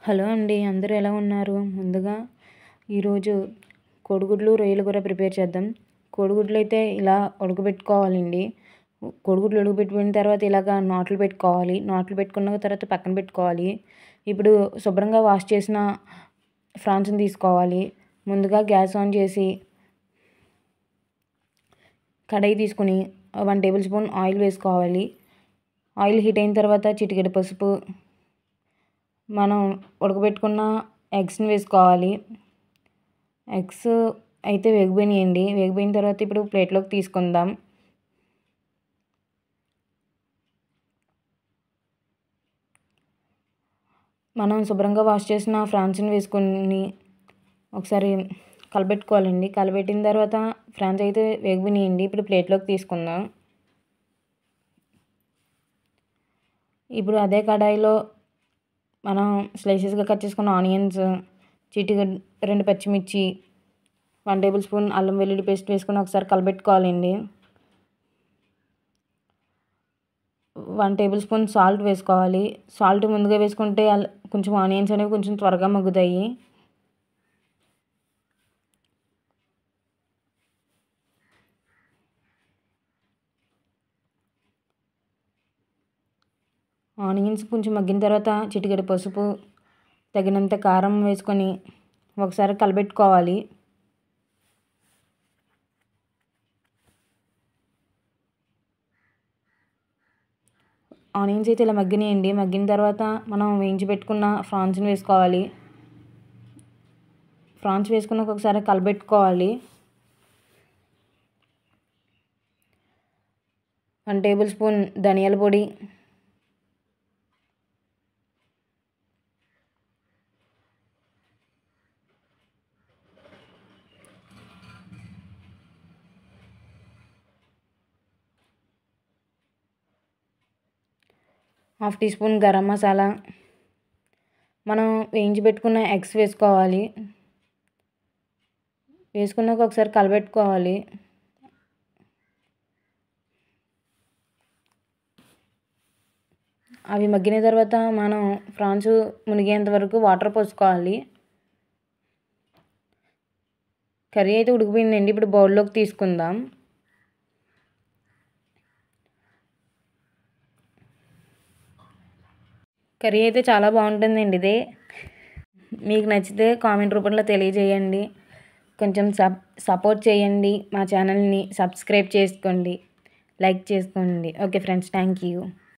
Hello అండి. అందరూ ఎలా ఉన్నారు? ముందుగా ఈరోజు కోడిగుడ్లు, రొయ్యల కూర ప్రిపేర్ చేద్దాం. కోడిగుడ్లు అయితే ఇలా ఉడకబెట్టుకోవాలండి. కోడిగుడ్లు ఉడకబెట్టిన తర్వాత ఇలాగా నాట్లు పెట్టుకోవాలి. నాట్లు పెట్టుకున్న తర్వాత పక్కన పెట్టుకోవాలి. ఇప్పుడు శుభ్రంగా వాష్ చేసిన ఫ్రాన్స్‌ని తీసుకోవాలి. ముందుగా గ్యాస్ ఆన్ చేసి కడాయి తీసుకొని 1 టేబుల్ స్పూన్ ఆయిల్ వేసుకోవాలి. ఆయిల్ హీట్ అయిన తర్వాత చిటికెడు పసుపు, మనం ఉడకబెట్టుకున్న ఎగ్స్‌ని వేసుకోవాలి. ఎగ్స్ అయితే వేగిపోయినాయండి. వేగిపోయిన తర్వాత ఇప్పుడు ప్లేట్‌లోకి తీసుకుందాం. మనం శుభ్రంగా వాష్ చేసిన ఫ్రాన్స్‌ని వేసుకొని ఒకసారి కలబెట్టుకోవాలండి. కలబెట్టిన తర్వాత ఫ్రాన్స్ అయితే వేగిపోయినాయండి. ఇప్పుడు ప్లేట్‌లోకి తీసుకుందాం. ఇప్పుడు అదే కడాయిలో మనం స్లైసెస్‌గా కట్ చేసుకున్న ఆనియన్స్, చిటికెడు 2 పచ్చిమిర్చి, 1 టేబుల్ స్పూన్ అల్లం వెల్లుల్లి పేస్ట్ వేసుకొని ఒకసారి కలబెట్టుకోవాలండి. 1 టేబుల్ స్పూన్ సాల్ట్ వేసుకోవాలి. సాల్ట్ ముందుగా వేసుకుంటే కొంచెం ఆనియన్స్ అనేవి కొంచెం త్వరగా మగ్గుతాయి. ఆనియన్స్ కొంచెం మగ్గిన తర్వాత చిటికెడు పసుపు, తగినంత కారం వేసుకొని ఒకసారి కలబెట్టుకోవాలి. ఆనియన్స్ అయితే ఇలా మగ్గినాయండి. మగ్గిన తర్వాత మనం వేయించి పెట్టుకున్న ఫ్రాన్స్‌ని వేసుకోవాలి. ఫ్రాన్స్ వేసుకున్నాక ఒకసారి కలబెట్టుకోవాలి. 1 టేబుల్ స్పూన్ ధనియాల పొడి, half teaspoon garam masala, మనం వేయించి పెట్టుకున్న ఎగ్స్ వేసుకోవాలి. వేసుకున్నాక ఒకసారి కలబెట్టుకోవాలి. అవి మగ్గిన తర్వాత మనం ఫ్రాన్స్ మునిగేంత వరకు వాటర్ పోసుకోవాలి. కర్రీ అయితే ఉడికిపోయిందండి. ఇప్పుడు బౌల్లోకి తీసుకుందాం. కర్రీ అయితే చాలా బాగుంటుందండి ఇది. మీకు నచ్చితే కామెంట్ రూపంలో తెలియజేయండి. కొంచెం సపోర్ట్ చేయండి. మా ఛానల్ని సబ్స్క్రైబ్ చేసుకోండి, లైక్ చేసుకోండి. Okay friends, thank you.